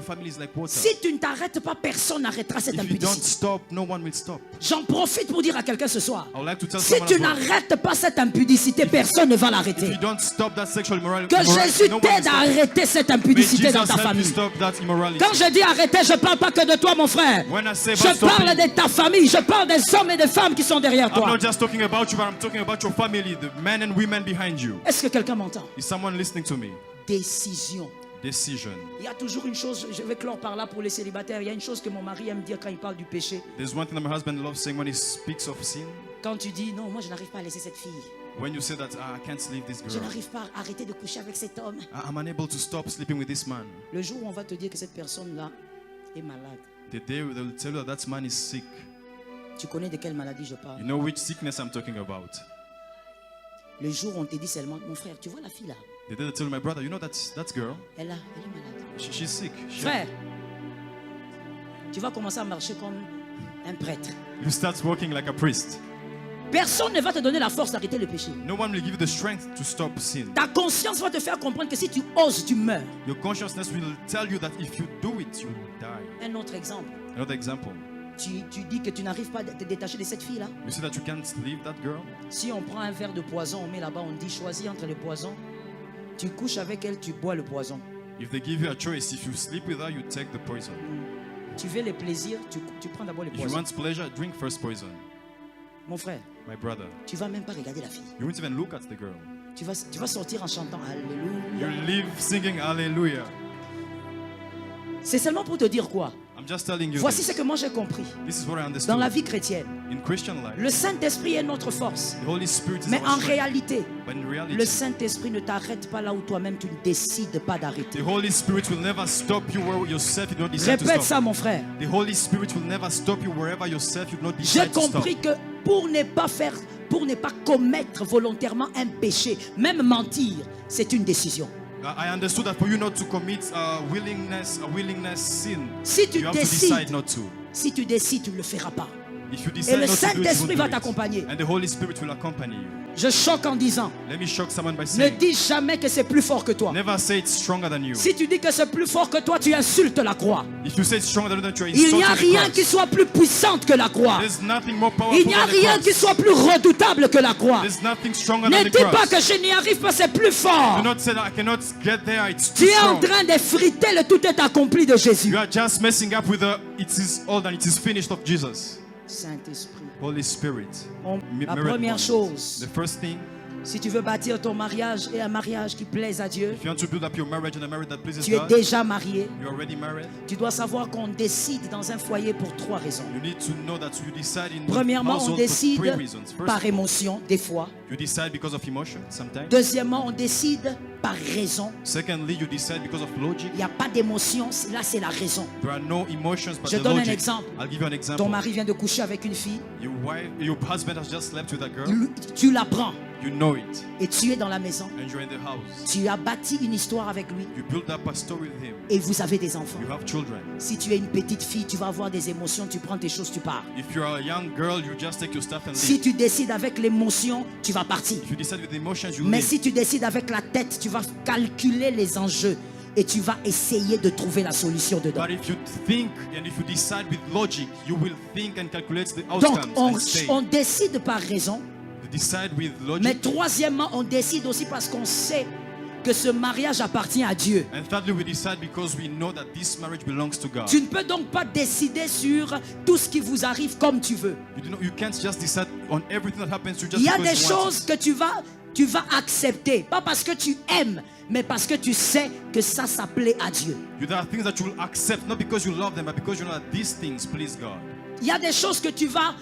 family is like water. Si tu ne t'arrêtes pas, personne n'arrêtera cette If you don't impudicité. stop, no one will stop. J'en profite pour dire à quelqu'un ce soir. I would like to tell Si someone tu as well, n'arrêtes pas cette impudicité, personne ne va if l'arrêter. you don't stop that sexual immorality, Que Jésus no one will t'aide à stop. arrêter cette May impudicité Jesus dans ta help you famille. stop that immorality. Quand je dis arrêter, je ne parle pas que de toi, mon frère. When I say Je about parle stopping, de ta famille. Je parle des hommes et des femmes qui sont derrière I'm toi. not just talking about you, but I'm talking about your family, the men and women behind you. Est-ce que quelqu'un m'entend? Is someone listening to me? Décision. Decision. Il y a toujours une chose, je vais clore par là pour les célibataires. Il y a une chose que mon mari aime dire quand il parle du péché. There's one thing that my husband loves saying when he speaks of sin. Quand tu dis non, moi je n'arrive pas à laisser cette fille. When you say that I can't leave this Je girl, n'arrive pas à arrêter de coucher avec cet homme. I'm unable to stop sleeping with this man. Le jour où on va te dire que cette personne-là est malade. The day they'll tell you that man is sick. Tu connais de quelle maladie je parle? You know which sickness I'm talking about. Le jour où on te dit seulement, mon frère, tu vois la fille là? The day they tell my brother, you know that girl, Elle est malade. she's sick. Frère, tu vas commencer à marcher comme un prêtre. You start walking like a priest. Personne ne va te donner la force d'arrêter le péché. No one will give you the strength to stop sin. Ta conscience va te faire comprendre que si tu oses, tu meurs. Your consciousness will tell you that if you do it, you will die. Un autre exemple. Another example. Tu dis que tu n'arrives pas à te détacher de cette fille-là. You say that you can't leave that girl. Si on prend un verre de poison, on met là-bas, on dit choisis entre les poisons. Tu couches avec elle, tu bois le poison. If they give you a choice, if you sleep with her, you take the poison. Tu veux les plaisirs, tu prends d'abord les If you poisons. want pleasure, drink first poison. Mon frère, My brother, tu vas même pas regarder la fille. you won't even look at the girl. Tu vas sortir en chantant You Alléluia. live singing Hallelujah. C'est seulement pour te dire quoi? I'm just telling you Voici this. ce que moi j'ai compris. This is what I Dans understood. la vie chrétienne, In Christian life, le Saint-Esprit est notre force. the Holy Spirit is Mais our en strength. réalité, But in reality, le Saint-Esprit ne t'arrête pas là où toi-même tu ne décides pas d'arrêter. the Holy Spirit will never stop you where yourself you don't decide to Répète stop. ça, mon frère. The Holy Spirit will never stop you wherever yourself you don't J'ai decide to stop. compris que pour ne pas commettre volontairement un péché, même mentir, c'est une décision. I understood that for you not to commit a willingness sin, Si tu you have to décides, decide not to. si tu décides, tu ne le feras pas. If you Et decide le not to do it, you Saint-Esprit won't va do t'accompagner. it. And the Holy Spirit will accompany you. Je choque en disant, Let me shock someone by ne saying, dis jamais que c'est plus fort que toi. never say it's stronger than you. Si tu dis que c'est plus fort que toi, tu insultes la croix. If you say it's stronger than you, you are Il n'y a insulting the rien cross. qui soit plus puissante que la croix. There's nothing more powerful Il n'y a than the rien cross. qui soit plus redoutable que la croix. There's nothing stronger Ne than dis the pas cross. que je n'y arrive pas, c'est plus fort. Do not say that I cannot get there, it's Tu too es en strong. train d'effriter le tout est accompli de Jésus. You are just messing up with the it is all done, it is finished of Jesus. Saint-Esprit. Holy Spirit. La Mirrored première ones. chose, The first thing, si tu veux bâtir ton mariage et un mariage qui plaise à Dieu, if you want to build up your marriage and a marriage that pleases tu es God, déjà marié. you're already married. Tu dois savoir qu'on décide dans un foyer pour 3 raisons. You need to know that you decide in Premièrement, on household for décide 3 reasons. First par of all, émotion, des fois. you decide because of emotion sometimes. Deuxièmement, on décide par raison. Secondly, you decide because of logic. Il n'y a pas d'émotion, là c'est la raison. There are no emotions but Je the donne un logic. exemple. I'll give you an example. Ton mari vient de coucher avec une fille, Your husband has just slept with a girl. tu la prends You know it. et tu es dans la maison. And you're in the house. Tu as bâti une histoire avec lui You build up a story with him. et vous avez des enfants. You have children. Si tu es une petite fille, tu vas avoir des émotions, tu prends tes choses, tu pars. If you're a young girl, you just take your stuff and Si leave. tu décides avec l'émotion, tu vas partir. If you decide with emotions, you Mais leave. si tu décides avec la tête, tu vas calculer les enjeux et tu vas essayer de trouver la solution dedans. But if you think and if you decide with logic, you will think and calculate the Donc, outcomes on and stay. décide par raison. You decide with Mais logic. troisièmement, on décide aussi parce qu'on sait que ce mariage appartient à Dieu. And thirdly, we decide because we know that this marriage belongs to God. Tu ne peux donc pas décider sur tout ce qui vous arrive comme tu veux. You can't just decide on everything that happens to you just Il y a because des you want choses it. que tu vas accepter, pas parce que tu aimes, mais parce que tu sais que ça plaît à Dieu. There are things that you will accept, not because you love them, but because you know that these things please God. Il y a des choses que tu vas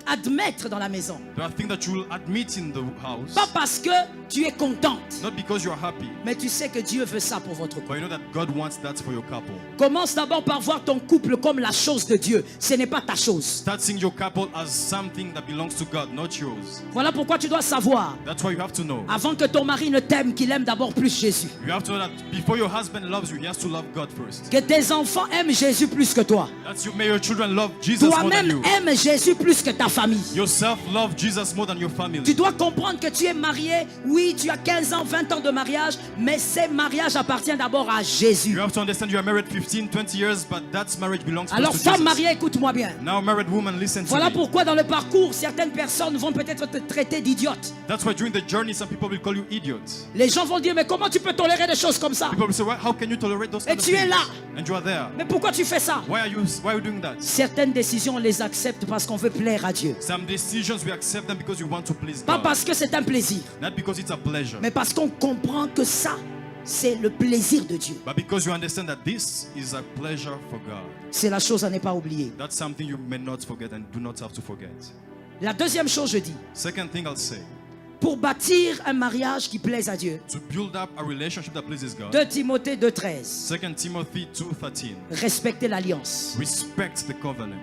admettre dans la maison. There are things that you will admit in the house, Pas parce que tu es contente, not because you are happy, mais tu sais que Dieu veut ça pour votre couple. but you know that God wants that for your couple. Commence d'abord par voir ton couple comme la chose de Dieu. Ce n'est pas ta chose. Start seeing your couple as something that belongs to God, not yours. Voilà pourquoi tu dois savoir, That's why you have to know. avant que ton mari ne t'aime, qu'il aime d'abord plus Jésus. You have to know that before your husband loves you, he has to love God first. Que tes enfants aiment Jésus plus que toi. May your children love Jesus more than Toi-même you. aimes Jésus plus que ta famille. Yourself love Jesus more than your family. Tu dois comprendre que tu es marié. Oui, tu as 15 ans, 20 ans de mariage, mais ces mariages appartiennent d'abord à Jésus. You have to understand you are married 15, 20 years, but that marriage belongs Alors, first to femme Jesus. mariée, écoute-moi bien. Now, married woman, listen to Voilà me. pourquoi dans le parcours, certaines personnes vont peut-être te traiter d'idiote. That's why during the journey, some people will call you idiot. Les gens vont dire, mais comment tu peux tolérer des choses comme ça? People will say, well, how can you tolerate those Et kind of tu es things? là. And you are there. Mais pourquoi tu fais ça? Why are you doing that? Certaines décisions, on les accepte parce qu'on veut plaire à Dieu. Some decisions we accept them because we want to please Pas God. parce que c'est un plaisir, Not because it's a pleasure, mais parce qu'on comprend que ça, c'est le plaisir de Dieu. but because you understand that this is a pleasure for God. C'est la chose à ne pas oublier. That's something you may not forget and do not have to forget. La deuxième chose, je dis, Second thing I'll say, pour bâtir un mariage qui plaise à Dieu, to build up a relationship that pleases God. 2 Timothée 2,13, 2 Timothy 2:13. respectez l'alliance. Respect the covenant.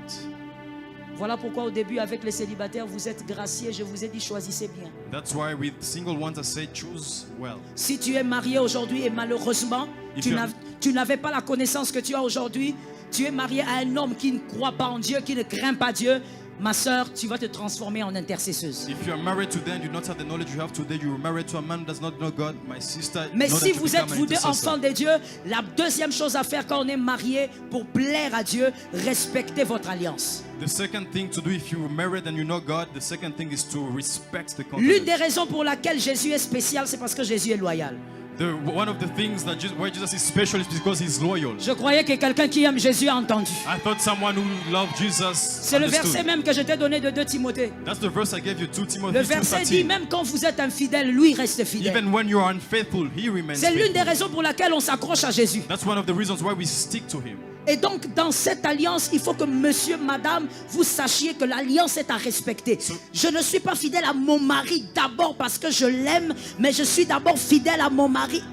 Voilà pourquoi au début avec les célibataires, vous êtes graciés, je vous ai dit choisissez bien. That's why with single ones I say choose well. Si tu es marié aujourd'hui et malheureusement, If you are- tu n'avais pas la connaissance que tu as aujourd'hui, tu es marié à un homme qui ne croit pas en Dieu, qui ne craint pas Dieu, ma soeur, tu vas te transformer en intercesseuse. If you are married today and you do not have the knowledge you have today, you are married to a man who does not know God. My sister, Mais know si that you vous become êtes an vous deux intercessor. enfants de Dieu, la deuxième chose à faire quand on est marié pour plaire à Dieu, respectez votre alliance. The second thing to do if you are married and you know God, the second thing is to respect the L'une des covenant. raisons pour laquelle Jésus est spécial, c'est parce que Jésus est loyal. One of the things that why Jesus is special is because he's loyal. Je croyais que quelqu'un qui aime Jésus a entendu. I thought someone who loved Jesus C'est le understood. verset même que je t'ai donné de 2 Timothée. That's the verse I gave you, 2 Timothy Le verset dit, 2:13. même quand vous êtes infidèle, lui reste fidèle. Even when you are unfaithful, he remains C'est l'une des faithful. raisons pour laquelle on s'accroche à Jésus. That's one of the reasons why we stick to him. Et donc, dans cette alliance, il faut que monsieur, madame, vous sachiez que l'alliance est à respecter. Je ne suis pas fidèle à mon mari d'abord parce que je l'aime, mais je suis d'abord fidèle à mon mari,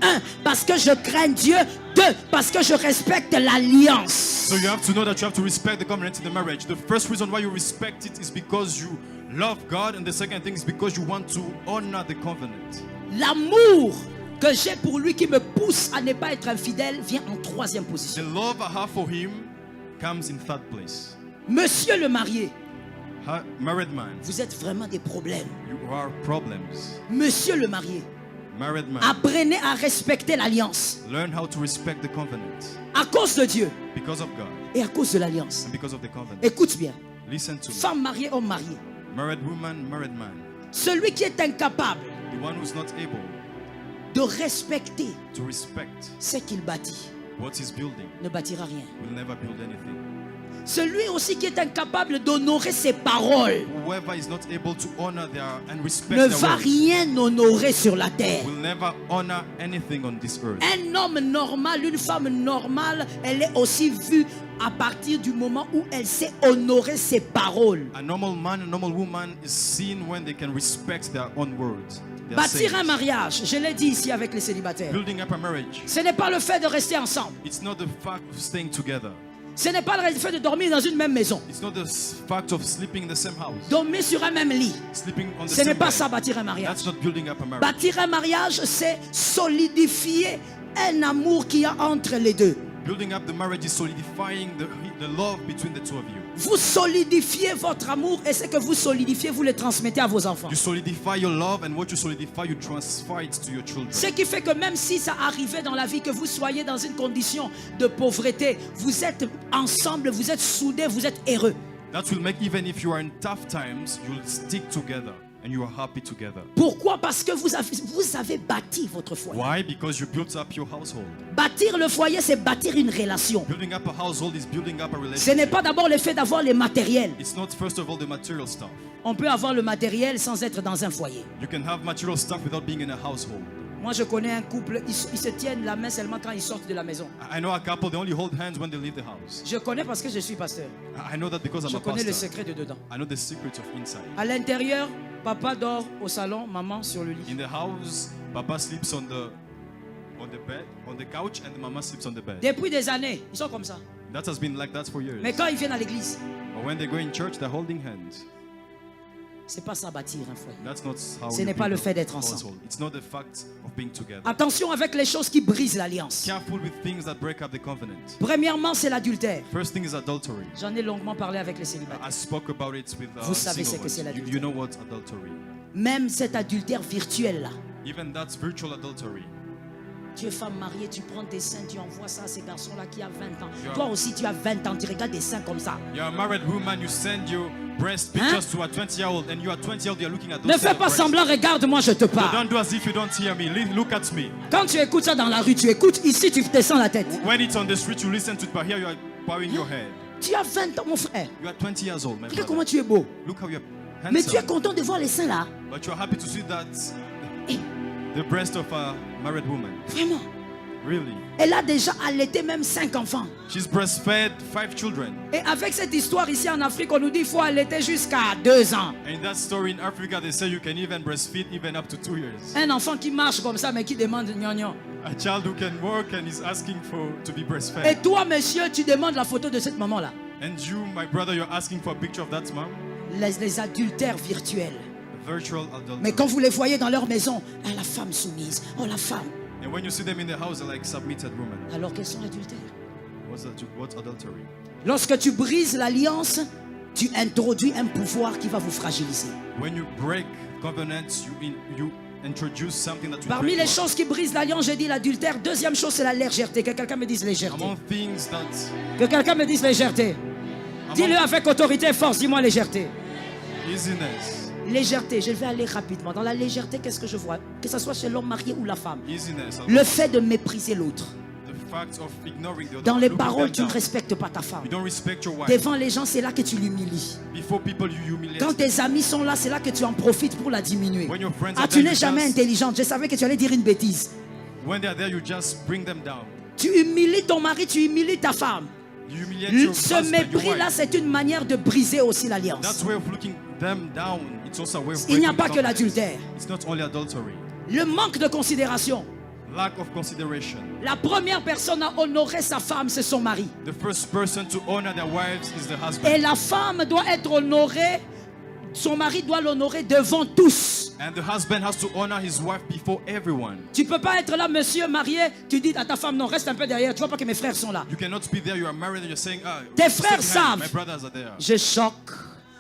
parce que je crains Dieu, parce que je respecte l'alliance. So you have to know that you have to respect the covenant in the marriage. The first reason why you respect it is because you love God, and the second thing is because you want to honor the covenant. L'amour que j'ai pour lui qui me pousse à ne pas être infidèle vient en troisième The position. love I have for him comes in third place. Monsieur le marié, Married man, vous êtes vraiment des problèmes. you are problems. Monsieur le marié, Married man, apprenez à respecter l'alliance learn how to respect the covenant à cause de Dieu because of God et à cause de l'alliance. and because of the covenant. Écoute bien, Listen to me. femme mariée, homme marié, Married woman, married man. celui qui est incapable The one who's not able de respecter to respect ce qu'il bâtit what he's building ne bâtira rien. will never build anything. Celui aussi qui est incapable d'honorer ses paroles Whoever is not able to honor and respect ne their va words rien honorer sur la terre. will never honor anything on this earth. Un homme normal, une femme normale, elle est aussi vue à partir du moment où elle sait honorer ses paroles. A normal man, a normal woman is seen when they can respect their own words. their Bâtir un sayings. mariage, je l'ai dit ici avec les célibataires, Building up a marriage, ce n'est pas le fait de rester ensemble. it's not the fact of staying together. Ce n'est pas le fait de dormir dans une même maison. It's not the fact of sleeping in the same house. Dormir sur un même lit. Sleeping on the Ce n'est same pas bed. ça bâtir un mariage. That's not building up a marriage. Bâtir un mariage, c'est solidifier un amour qu'il y a entre les deux. Building up the marriage is solidifying the love between the two of you. Vous solidifiez votre amour et ce que vous solidifiez, vous le transmettez à vos enfants. You solidify your love, and what you solidify, you transfer it to your children. Ce qui fait que même si ça arrivait dans la vie que vous soyez dans une condition de pauvreté, vous êtes ensemble, vous êtes soudés, vous êtes heureux. That will make, even if you are in tough times, you'll stick together and you are happy together. Pourquoi? Parce que vous avez bâti votre foyer. Why? Because you built up your household. Bâtir le foyer, c'est bâtir une relation. Building up a household is building up a Ce n'est relationship. pas d'abord le fait d'avoir les matériels. It's not first of all the material stuff. On peut avoir le matériel sans être dans un foyer. You can have material stuff without being in a household. Moi, je connais un couple, ils se tiennent la main seulement quand ils sortent de la maison. I know a couple, they only hold hands when they leave the house. Je connais parce que je suis pasteur. I know that because I'm Je a connais le pastor. secret de dedans. I know the secrets of inside. À l'intérieur, papa dort au salon, maman sur le lit. In the house, Papa sleeps on the bed, on the couch, and Mama sleeps on the bed. Depuis des années, ils sont comme ça. That has been like that for years. Mais quand ils viennent à l'église, But when they go in church, they're holding hands. C'est pas ça bâtir un foyer. That's not how Ce you n'est pas build le fait a d'être ensemble. household. It's not the fact of being together. Attention avec les choses qui brisent l'alliance. Careful with things that break up the covenant. Premièrement, c'est l'adultère. First thing is adultery. J'en ai longuement parlé avec les célibataires. I spoke about it with Vous savez single ce que c'est ones. l'adultère. You know what adultery? Même cet adultère virtuel là. Even that's virtual adultery. Tu es femme mariée, tu prends tes seins, tu envoies ça à ces garçons-là qui ont 20 ans. Yeah. Toi aussi, tu as 20 ans, tu regardes des seins comme ça. You're a married woman, you send your breast pictures to a 20-year-old, and you are 20-year-old, you're looking at those Ne fais pas breasts. semblant, regarde-moi, je te So parle. don't do as if you don't hear me. Look at me. Quand tu écoutes ça dans la rue, tu écoutes, ici, tu descends la tête. When it's on the street, you listen to it, but here you are bowing your head. Tu as 20 ans, mon frère. You are 20 years old, my Regarde comment brother. tu es beau. Look how you're Mais tu es handsome. content de voir les seins là. But you're happy to see that Eh, the breast of a married woman. vraiment. Really? Elle a déjà allaité même 5 enfants. She's breastfed 5 children. Et avec cette histoire ici en Afrique, on nous dit qu'il faut allaiter jusqu'à 2 ans. And in that story in Africa, they say you can even breastfeed even up to 2 years. Un enfant qui marche comme ça, mais qui demande gnagnon. A child who can walk and is asking to be Et breastfed. toi, monsieur, tu demandes la photo de cette maman-là. And you, my brother, you're asking for a picture of that mom? Les adultères virtuels. Virtual adultery. Mais quand vous les voyez dans leur maison, ah, la femme soumise, oh la femme. And when you see them in the house, they're like submitted women. Alors qu'elles sont adultères. What's adultery? Lorsque tu brises l'alliance, tu introduis un pouvoir qui va vous fragiliser. When you break covenants, you introduce something that will Parmi break les you. choses qui brisent l'alliance, j'ai dit l'adultère. Deuxième chose, c'est la légèreté. Que quelqu'un me dise légèreté. Among things that Que quelqu'un me dise légèreté. Dis-le avec autorité et force, dis-moi légèreté. easiness. Légèreté, je vais aller rapidement. Dans la légèreté, qu'est-ce que je vois? Que ce soit chez l'homme marié ou la femme. Easiness. Le fait de mépriser l'autre. The fact of ignoring the other. Dans les looking paroles, them tu ne down. respectes pas ta femme. You don't respect your wife. Devant les gens, c'est là que tu l'humilies. Before people, you humiliate Quand them. tes amis sont là, c'est là que tu en profites pour la diminuer. When your friends Ah, are tu there, n'es you jamais just- intelligente. Je savais que tu allais dire une bêtise. When they're there, you just bring them down. Tu humilies ton mari, tu humilies ta femme. You humiliate your Ce husband, your mépris-là, wife. c'est une manière de briser aussi l'alliance. That's way of looking them down. It's also a way of Il n'y a breaking pas the que covenant. l'adultère. It's not only adultery. Le manque de considération. Lack of consideration. La première personne à honorer sa femme, c'est son mari. The first person to honor their wives is the husband. Et la femme doit être honorée, son mari doit l'honorer devant tous. And the husband has to honor his wife before everyone. Tu ne peux pas être là, monsieur marié, tu dis à ta femme, non, reste un peu derrière, tu vois pas que mes frères sont là. You cannot be there, you are married and you're saying, Tes stay frères behind. savent. My brothers are there. Je choque,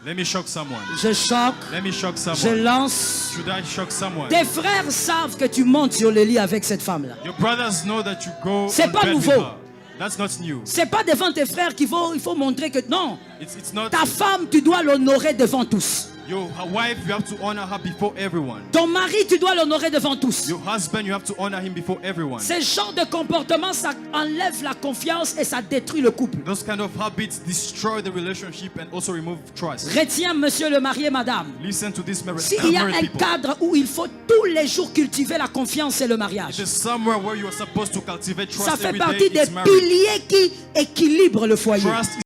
Let me shock someone. je choque, Let me shock je someone. lance. Should I shock someone? Tes frères savent que tu montes sur le lit avec cette femme-là. Your brothers know that you go C'est on pas bed with nouveau. her. That's not new. C'est pas devant tes frères qu'il faut, il faut montrer que non. It's not Ta femme, tu dois l'honorer devant tous. your wife, you have to honor her before everyone. Ton mari, tu dois l'honorer devant tous. Your husband, you have to honor him before everyone. Ce genre de comportement, ça enlève la confiance et ça détruit le couple. Those kind of habits destroy the relationship and also remove trust. Retiens, monsieur le marié, madame. Listen to this, S'il y a married un people. cadre où il faut tous les jours cultiver la confiance, c'est le mariage. It is somewhere where you are supposed to cultivate trust Ça fait every day. partie des It's marriage. piliers qui équilibrent le foyer. Trust